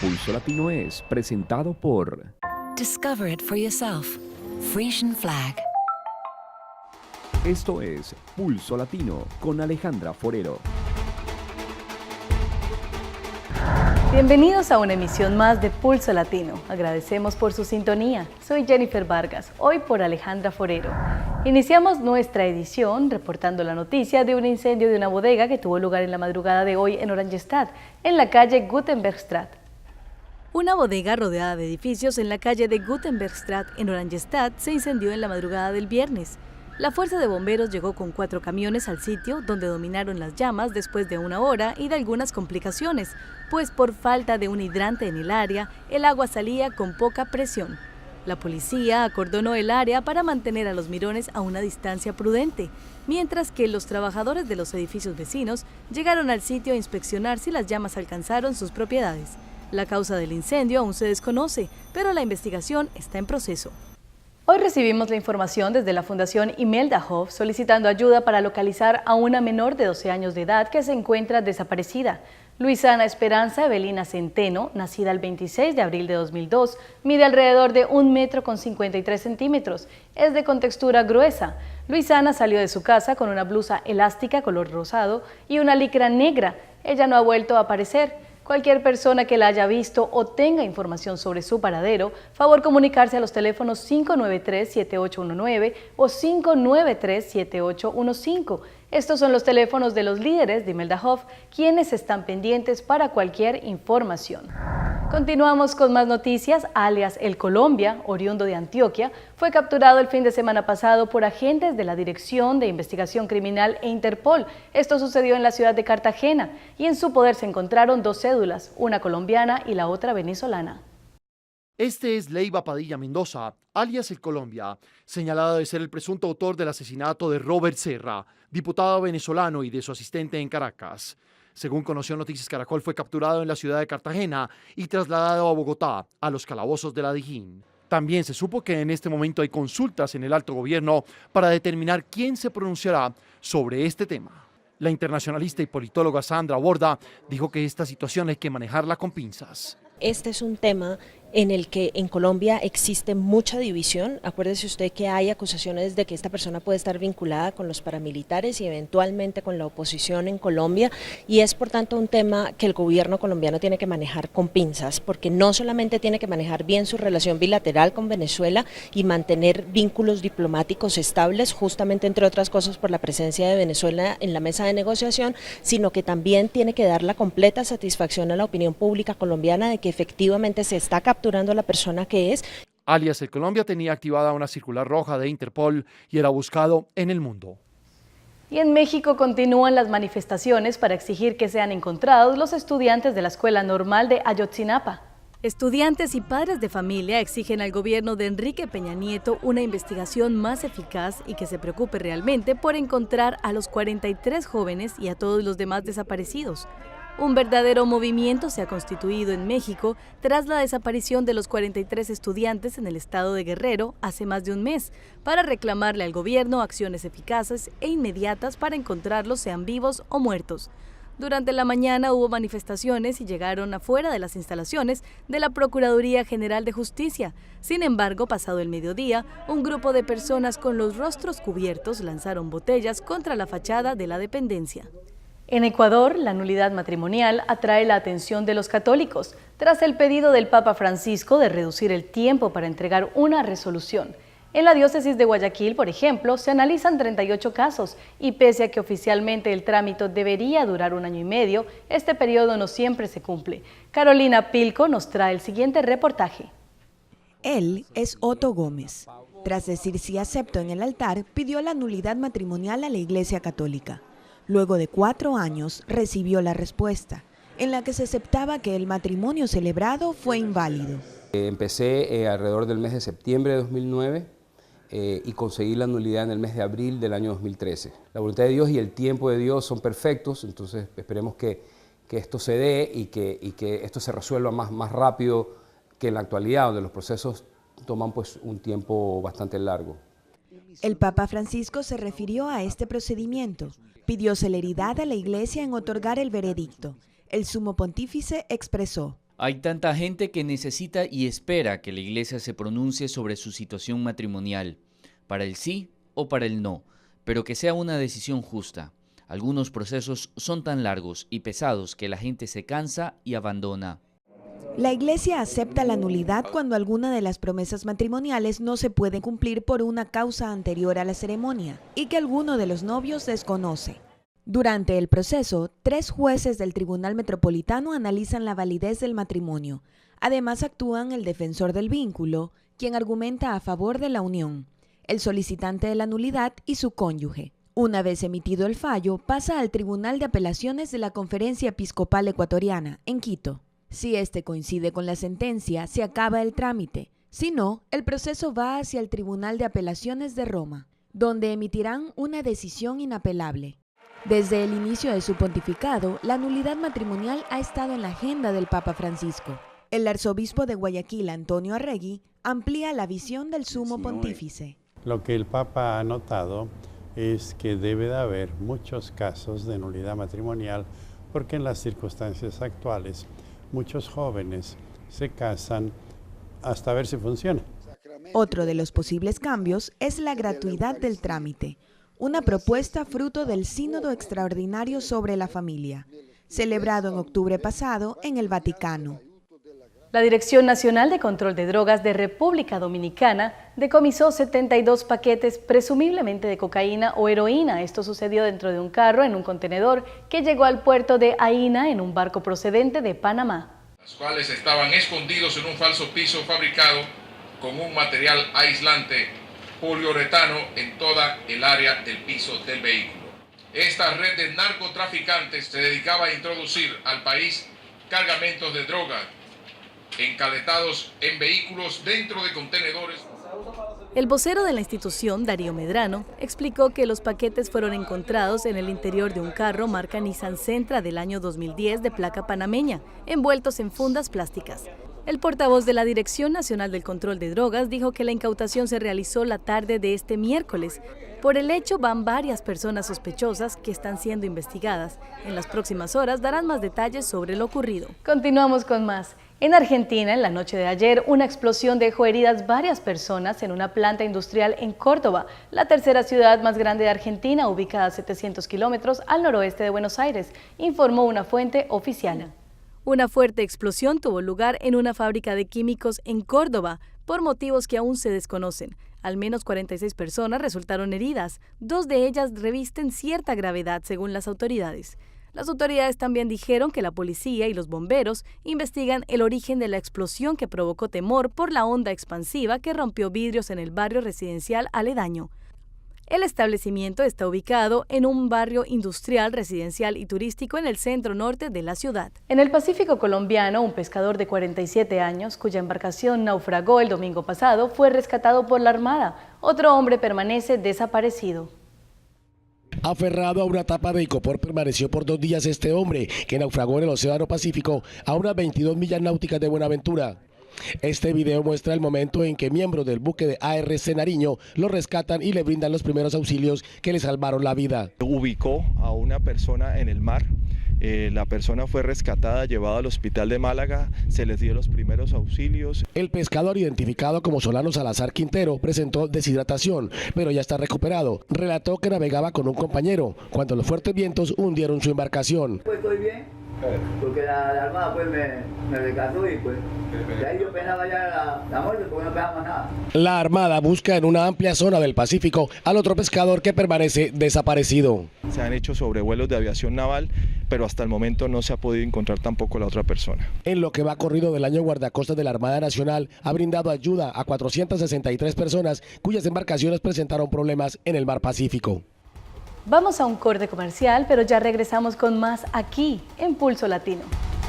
Pulso Latino es presentado por Discover it for yourself. Frisian Flag. Esto es Pulso Latino con Alejandra Forero. Bienvenidos a una emisión más de Pulso Latino. Agradecemos por su sintonía. Soy Jennifer Vargas, hoy por Alejandra Forero. Iniciamos nuestra edición reportando la noticia de un incendio de una bodega que tuvo lugar en la madrugada de hoy en Oranjestad, en la calle Gutenbergstraat. Una bodega rodeada de edificios en la calle de Gutenbergstraat en Oranjestad se incendió en la madrugada del viernes. La fuerza de bomberos llegó con 4 camiones al sitio, donde dominaron las llamas después de 1 hora y de algunas complicaciones, pues por falta de un hidrante en el área, el agua salía con poca presión. La policía acordonó el área para mantener a los mirones a una distancia prudente, mientras que los trabajadores de los edificios vecinos llegaron al sitio a inspeccionar si las llamas alcanzaron sus propiedades. La causa del incendio aún se desconoce, pero la investigación está en proceso. Hoy recibimos la información desde la Fundación Imelda Hoff solicitando ayuda para localizar a una menor de 12 años de edad que se encuentra desaparecida. Luisana Esperanza Evelina Centeno, nacida el 26 de abril de 2002, mide alrededor de 1,53 m, es de contextura gruesa. Luisana salió de su casa con una blusa elástica color rosado y una licra negra. Ella no ha vuelto a aparecer. Cualquier persona que la haya visto o tenga información sobre su paradero, favor comunicarse a los teléfonos 593-7819 o 593-7815. Estos son los teléfonos de los líderes de Imelda Hoff, quienes están pendientes para cualquier información. Continuamos con más noticias. Alias El Colombia, oriundo de Antioquia, fue capturado el fin de semana pasado por agentes de la Dirección de Investigación Criminal e Interpol. Esto sucedió en la ciudad de Cartagena y en su poder se encontraron 2 cédulas, una colombiana y la otra venezolana. Este es Leiva Padilla Mendoza, alias El Colombia, señalado de ser el presunto autor del asesinato de Robert Serra, diputado venezolano y de su asistente en Caracas. Según conoció Noticias Caracol, fue capturado en la ciudad de Cartagena y trasladado a Bogotá, a los calabozos de la Dijín. También se supo que en este momento hay consultas en el alto gobierno para determinar quién se pronunciará sobre este tema. La internacionalista y politóloga Sandra Borda dijo que esta situación hay que manejarla con pinzas. Este es un tema en el que en Colombia existe mucha división. Acuérdese usted que hay acusaciones de que esta persona puede estar vinculada con los paramilitares y eventualmente con la oposición en Colombia, y es por tanto un tema que el gobierno colombiano tiene que manejar con pinzas, porque no solamente tiene que manejar bien su relación bilateral con Venezuela y mantener vínculos diplomáticos estables, justamente entre otras cosas por la presencia de Venezuela en la mesa de negociación, sino que también tiene que dar la completa satisfacción a la opinión pública colombiana de que efectivamente se está capturando a la persona que es. Alias El Colombia tenía activada una circular roja de Interpol y era buscado en el mundo. Y en México continúan las manifestaciones para exigir que sean encontrados los estudiantes de la Escuela Normal de Ayotzinapa. Estudiantes y padres de familia exigen al gobierno de Enrique Peña Nieto una investigación más eficaz y que se preocupe realmente por encontrar a los 43 jóvenes y a todos los demás desaparecidos. Un verdadero movimiento se ha constituido en México tras la desaparición de los 43 estudiantes en el estado de Guerrero hace más de un mes, para reclamarle al gobierno acciones eficaces e inmediatas para encontrarlos, sean vivos o muertos. Durante la mañana hubo manifestaciones y llegaron afuera de las instalaciones de la Procuraduría General de Justicia. Sin embargo, pasado el mediodía, un grupo de personas con los rostros cubiertos lanzaron botellas contra la fachada de la dependencia. En Ecuador, la nulidad matrimonial atrae la atención de los católicos, tras el pedido del Papa Francisco de reducir el tiempo para entregar una resolución. En la diócesis de Guayaquil, por ejemplo, se analizan 38 casos y pese a que oficialmente el trámite debería durar 1 año y medio, este periodo no siempre se cumple. Carolina Pilco nos trae el siguiente reportaje. Él es Otto Gómez. Tras decir sí acepto en el altar, pidió la nulidad matrimonial a la Iglesia Católica. Luego de 4 años recibió la respuesta, en la que se aceptaba que el matrimonio celebrado fue inválido. Empecé alrededor del mes de septiembre de 2009 y conseguí la nulidad en el mes de abril del año 2013. La voluntad de Dios y el tiempo de Dios son perfectos, entonces esperemos que esto se dé y que esto se resuelva más rápido que en la actualidad, donde los procesos toman pues un tiempo bastante largo. El Papa Francisco se refirió a este procedimiento. Pidió celeridad a la Iglesia en otorgar el veredicto. El sumo pontífice expresó: Hay tanta gente que necesita y espera que la iglesia se pronuncie sobre su situación matrimonial, para el sí o para el no, pero que sea una decisión justa. Algunos procesos son tan largos y pesados que la gente se cansa y abandona. La Iglesia acepta la nulidad cuando alguna de las promesas matrimoniales no se puede cumplir por una causa anterior a la ceremonia y que alguno de los novios desconoce. Durante el proceso, 3 jueces del Tribunal Metropolitano analizan la validez del matrimonio. Además actúan el defensor del vínculo, quien argumenta a favor de la unión, el solicitante de la nulidad y su cónyuge. Una vez emitido el fallo, pasa al Tribunal de Apelaciones de la Conferencia Episcopal Ecuatoriana, en Quito. Si este coincide con la sentencia, se acaba el trámite. Si no, el proceso va hacia el Tribunal de Apelaciones de Roma, donde emitirán una decisión inapelable. Desde el inicio de su pontificado, la nulidad matrimonial ha estado en la agenda del Papa Francisco. El arzobispo de Guayaquil, Antonio Arregui, amplía la visión del sumo pontífice. Lo que el Papa ha notado es que debe de haber muchos casos de nulidad matrimonial porque en las circunstancias actuales muchos jóvenes se casan hasta ver si funciona. Otro de los posibles cambios es la gratuidad del trámite, una propuesta fruto del Sínodo Extraordinario sobre la Familia, celebrado en octubre pasado en el Vaticano. La Dirección Nacional de Control de Drogas de República Dominicana decomisó 72 paquetes presumiblemente de cocaína o heroína. Esto sucedió dentro de un carro en un contenedor que llegó al puerto de Aína en un barco procedente de Panamá. Los cuales estaban escondidos en un falso piso fabricado con un material aislante poliuretano en toda el área del piso del vehículo. Esta red de narcotraficantes se dedicaba a introducir al país cargamentos de droga encaletados en vehículos dentro de contenedores. El vocero de la institución, Darío Medrano, explicó que los paquetes fueron encontrados en el interior de un carro marca Nissan Sentra del año 2010 de placa panameña, envueltos en fundas plásticas. El portavoz de la Dirección Nacional del Control de Drogas dijo que la incautación se realizó la tarde de este miércoles. Por el hecho van varias personas sospechosas que están siendo investigadas. En las próximas horas darán más detalles sobre lo ocurrido. Continuamos con más. En Argentina, en la noche de ayer, una explosión dejó heridas varias personas en una planta industrial en Córdoba, la tercera ciudad más grande de Argentina, ubicada a 700 kilómetros al noroeste de Buenos Aires, informó una fuente oficial. Una fuerte explosión tuvo lugar en una fábrica de químicos en Córdoba, por motivos que aún se desconocen. Al menos 46 personas resultaron heridas, 2 de ellas revisten cierta gravedad según las autoridades. Las autoridades también dijeron que la policía y los bomberos investigan el origen de la explosión que provocó temor por la onda expansiva que rompió vidrios en el barrio residencial aledaño. El establecimiento está ubicado en un barrio industrial, residencial y turístico en el centro norte de la ciudad. En el Pacífico colombiano, un pescador de 47 años, cuya embarcación naufragó el domingo pasado, fue rescatado por la Armada. Otro hombre permanece desaparecido. Aferrado a una tapa de icopor permaneció por 2 días este hombre, que naufragó en el Océano Pacífico a unas 22 millas náuticas de Buenaventura. Este video muestra el momento en que miembros del buque de ARC Nariño lo rescatan y le brindan los primeros auxilios que le salvaron la vida. Ubicó a una persona en el mar. La persona fue rescatada, llevada al hospital de Málaga, se les dio los primeros auxilios. El pescador, identificado como Solano Salazar Quintero, presentó deshidratación, pero ya está recuperado. Relató que navegaba con un compañero cuando los fuertes vientos hundieron su embarcación. Pues estoy bien, porque la Armada pues me rescató y pues de ahí yo pensaba ya la muerte porque no pensaba más nada. La Armada busca en una amplia zona del Pacífico al otro pescador que permanece desaparecido. Se han hecho sobrevuelos de aviación naval, pero hasta el momento no se ha podido encontrar tampoco la otra persona. En lo que va corrido del año, Guardacostas de la Armada Nacional ha brindado ayuda a 463 personas cuyas embarcaciones presentaron problemas en el mar Pacífico. Vamos a un corte comercial, pero ya regresamos con más aquí en Pulso Latino.